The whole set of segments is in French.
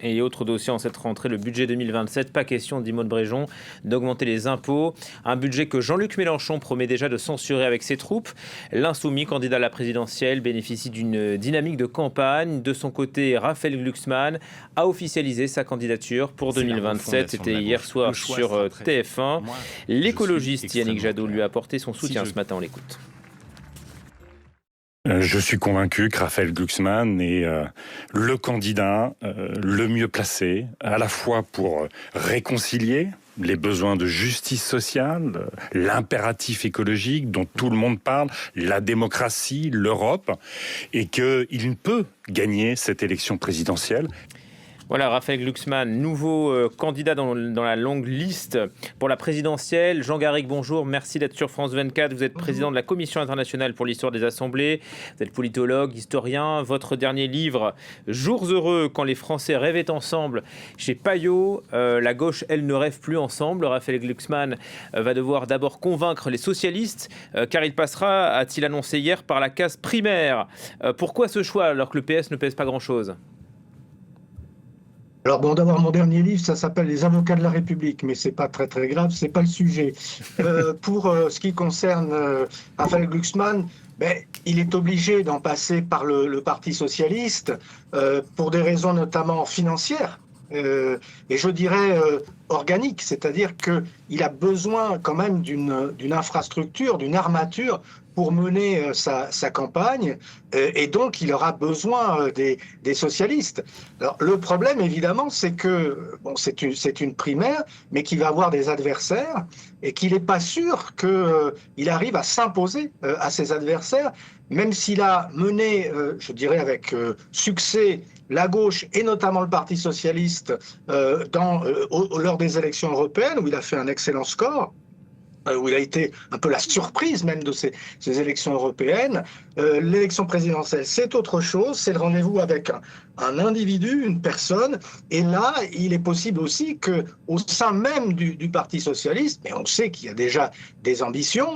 Et autre dossier en cette rentrée, le budget 2027. Pas question, dit Maud Bréjon, d'augmenter les impôts. Un budget que Jean-Luc Mélenchon promet déjà de censurer avec ses troupes. L'insoumis, candidat à la présidentielle, bénéficie d'une dynamique de campagne. De son côté, Raphaël Glucksmann a officialisé sa candidature pour 2027. C'était hier soir sur TF1. L'écologiste Yannick Jadot lui a apporté son soutien ce matin. On l'écoute. Je suis convaincu que Raphaël Glucksmann est le candidat le mieux placé, à la fois pour réconcilier les besoins de justice sociale, l'impératif écologique dont tout le monde parle, la démocratie, l'Europe, et qu'il peut gagner cette élection présidentielle. Voilà, Raphaël Glucksmann, nouveau candidat dans la longue liste pour la présidentielle. Jean Garrigue, bonjour, merci d'être sur France 24. Vous êtes président de la Commission internationale pour l'histoire des assemblées. Vous êtes politologue, historien. Votre dernier livre, Jours heureux, quand les Français rêvaient ensemble, chez Payot. La gauche, elle, ne rêve plus ensemble. Raphaël Glucksmann va devoir d'abord convaincre les socialistes, car il passera, a-t-il annoncé hier, par la case primaire. Pourquoi ce choix alors que le PS ne pèse pas grand-chose ? Alors bon, d'abord, mon dernier livre, ça s'appelle Les avocats de la République, mais c'est pas très très grave, c'est pas le sujet. Pour ce qui concerne Raphaël Glucksmann, il est obligé d'en passer par le Parti socialiste pour des raisons notamment financières. Et je dirais organique, c'est-à-dire qu'il a besoin quand même d'une infrastructure, d'une armature pour mener sa campagne, et donc il aura besoin des socialistes. Alors, le problème, évidemment, c'est que c'est une primaire, mais qu'il va avoir des adversaires, et qu'il n'est pas sûr qu'il arrive à s'imposer à ses adversaires, même s'il a mené, je dirais avec succès, la gauche et notamment le Parti socialiste lors des élections européennes, où il a fait un excellent score, où il a été un peu la surprise même de ces élections européennes. L'élection présidentielle, c'est autre chose, c'est le rendez-vous avec un individu, une personne, et là, il est possible aussi qu'au sein même du Parti socialiste, mais on sait qu'il y a déjà des ambitions,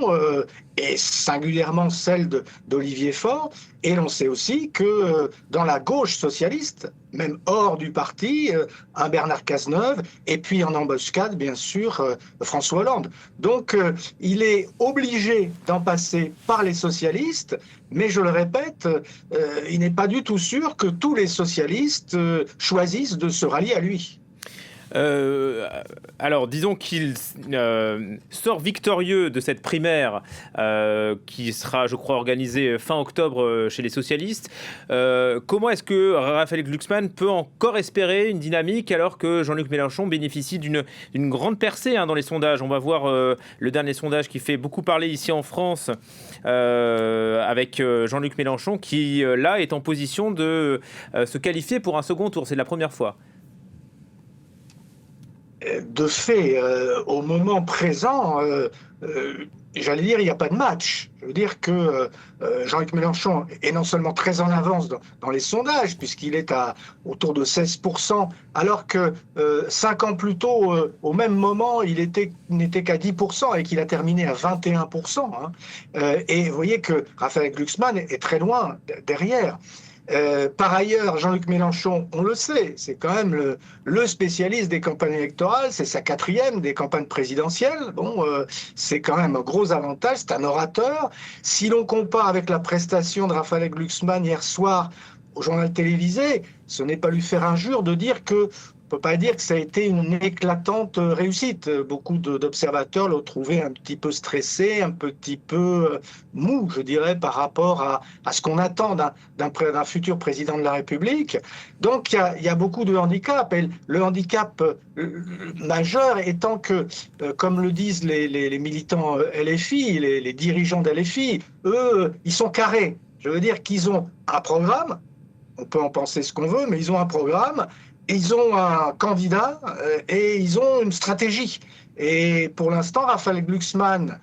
et singulièrement celle d'Olivier Faure, et l'on sait aussi que dans la gauche socialiste, même hors du parti, un Bernard Cazeneuve, et puis en embuscade, bien sûr, François Hollande. Donc, il est obligé d'en passer par les socialistes, mais je le répète, il n'est pas du tout sûr que tous les socialistes choisissent de se rallier à lui. Alors, disons qu'il sort victorieux de cette primaire qui sera, je crois, organisée fin octobre chez les socialistes. Comment est-ce que Raphaël Glucksmann peut encore espérer une dynamique alors que Jean-Luc Mélenchon bénéficie d'une grande percée dans les sondages ? On va voir le dernier sondage qui fait beaucoup parler ici en France avec Jean-Luc Mélenchon qui, là, est en position de se qualifier pour un second tour. C'est la première fois. De fait, au moment présent, j'allais dire, il n'y a pas de match. Je veux dire que Jean-Luc Mélenchon est non seulement très en avance dans les sondages, puisqu'il est autour de 16%, alors que 5 ans plus tôt, au même moment, il n'était qu'à 10% et qu'il a terminé à 21%. Et vous voyez que Raphaël Glucksmann est très loin derrière. Par ailleurs, Jean-Luc Mélenchon, on le sait, c'est quand même le spécialiste des campagnes électorales, c'est sa 4e des campagnes présidentielles. Bon, c'est quand même un gros avantage, c'est un orateur. Si l'on compare avec la prestation de Raphaël Glucksmann hier soir au journal télévisé, ce n'est pas lui faire injure de dire que on ne peut pas dire que ça a été une éclatante réussite. Beaucoup d'observateurs l'ont trouvé un petit peu stressé, un petit peu mou, je dirais, par rapport à ce qu'on attend d'un futur président de la République. Donc il y a beaucoup de handicaps. Et le handicap majeur étant que, comme le disent les militants LFI, les dirigeants de LFI, eux, ils sont carrés. Je veux dire qu'ils ont un programme, on peut en penser ce qu'on veut, mais ils ont un programme. Ils ont un candidat et ils ont une stratégie. Et pour l'instant, Raphaël Glucksmann,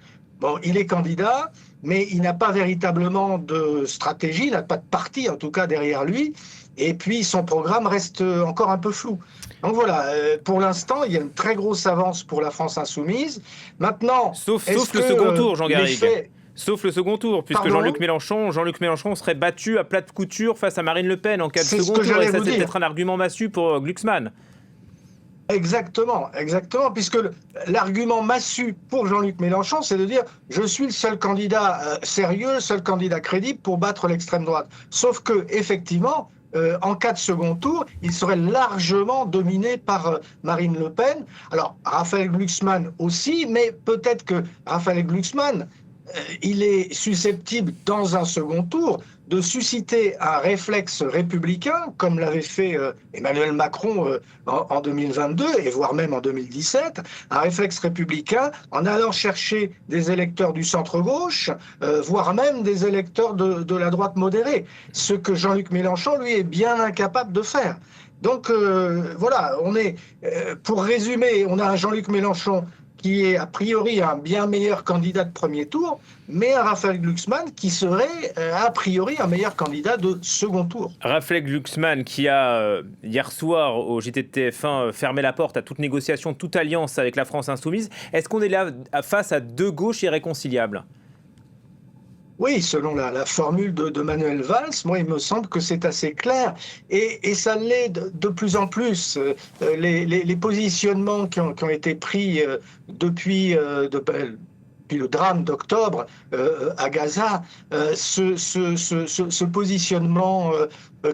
il est candidat, mais il n'a pas véritablement de stratégie, il n'a pas de parti en tout cas derrière lui. Et puis son programme reste encore un peu flou. Donc voilà, pour l'instant, il y a une très grosse avance pour la France insoumise. Maintenant, sauf le second tour, Jean Garrigue. Sauf le second tour, puisque Pardon Jean-Luc Mélenchon serait battu à plat de couture face à Marine Le Pen en cas de C'est ce second que tour. j'allais Et ça, vous c'est dire. peut-être un argument massu pour Glucksmann. Exactement, puisque l'argument massu pour Jean-Luc Mélenchon, c'est de dire « je suis le seul candidat sérieux, le seul candidat crédible pour battre l'extrême droite ». Sauf que, effectivement, en cas de second tour, il serait largement dominé par Marine Le Pen. Alors, Raphaël Glucksmann aussi, mais peut-être que Raphaël Glucksmann, il est susceptible, dans un second tour, de susciter un réflexe républicain, comme l'avait fait Emmanuel Macron en 2022, et voire même en 2017, un réflexe républicain en allant chercher des électeurs du centre-gauche, voire même des électeurs de la droite modérée, ce que Jean-Luc Mélenchon, lui, est bien incapable de faire. Donc voilà, pour résumer, on a un Jean-Luc Mélenchon qui est a priori un bien meilleur candidat de premier tour, mais un Raphaël Glucksmann qui serait a priori un meilleur candidat de second tour. Raphaël Glucksmann qui a, hier soir, au JT de TF1, fermé la porte à toute négociation, toute alliance avec la France insoumise. Est-ce qu'on est là face à deux gauches irréconciliables ? Oui, selon la formule de Manuel Valls, moi, il me semble que c'est assez clair. Et ça l'est de plus en plus. Les positionnements qui ont été pris depuis le drame d'octobre à Gaza, ce positionnement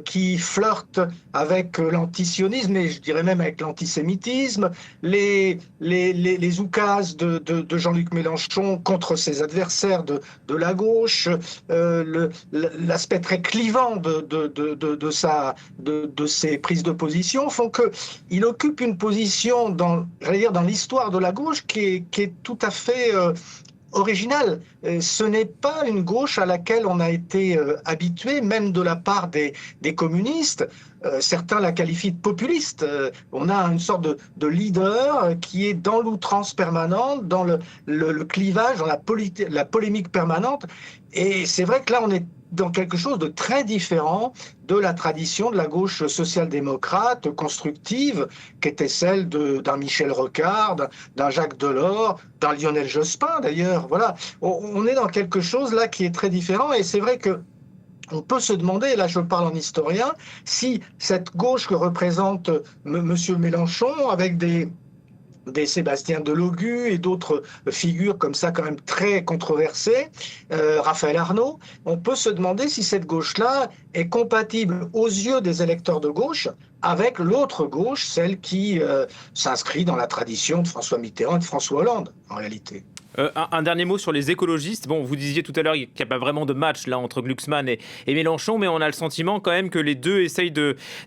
qui flirte avec l'antisionisme et je dirais même avec l'antisémitisme, les oukases de Jean-Luc Mélenchon contre ses adversaires de la gauche, l'aspect très clivant de ses prises de position font qu'il occupe une position dans l'histoire de la gauche qui est tout à fait original. Ce n'est pas une gauche à laquelle on a été habitué, même de la part des communistes. Certains la qualifient de populiste. On a une sorte de leader qui est dans l'outrance permanente, dans le clivage, dans la polémique permanente. Et c'est vrai que là, on est dans quelque chose de très différent de la tradition de la gauche social-démocrate constructive, qui était celle d'un Michel Rocard, d'un Jacques Delors, d'un Lionel Jospin d'ailleurs. Voilà, on est dans quelque chose là qui est très différent et c'est vrai que on peut se demander, et là je parle en historien, si cette gauche que représente M. Mélenchon, avec des Sébastien Delogu et d'autres figures comme ça quand même très controversées, Raphaël Arnaud, on peut se demander si cette gauche-là est compatible aux yeux des électeurs de gauche avec l'autre gauche, celle qui s'inscrit dans la tradition de François Mitterrand et de François Hollande, en réalité. Un dernier mot sur les écologistes. Bon, vous disiez tout à l'heure qu'il n'y a pas vraiment de match là entre Glucksmann et Mélenchon, mais on a le sentiment quand même que les deux essayent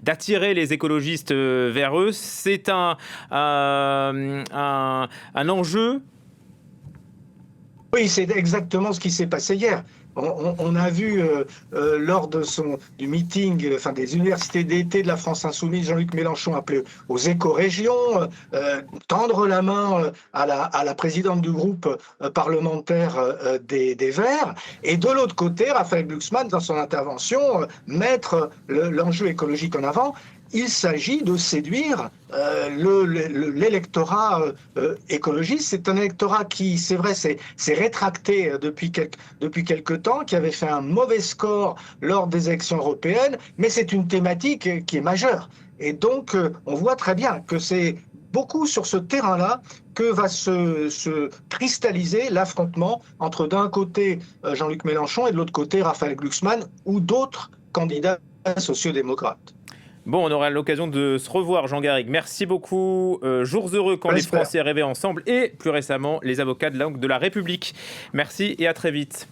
d'attirer les écologistes vers eux. C'est un enjeu. Oui, c'est exactement ce qui s'est passé hier. On a vu lors du meeting, des universités d'été de la France Insoumise, Jean-Luc Mélenchon appeler aux éco-régions, tendre la main à la présidente du groupe parlementaire des Verts, et de l'autre côté, Raphaël Glucksmann, dans son intervention, mettre l'enjeu écologique en avant. Il s'agit de séduire l'électorat écologiste. C'est un électorat qui, c'est vrai, s'est rétracté depuis quelque temps, qui avait fait un mauvais score lors des élections européennes, mais c'est une thématique qui est majeure. Et donc, on voit très bien que c'est beaucoup sur ce terrain-là que va se cristalliser l'affrontement entre d'un côté Jean-Luc Mélenchon et de l'autre côté Raphaël Glucksmann ou d'autres candidats sociodémocrates. Bon, on aura l'occasion de se revoir, Jean Garrigue. Merci beaucoup. Jours heureux quand les Français rêvaient ensemble et plus récemment, les avocats de la République. Merci et à très vite.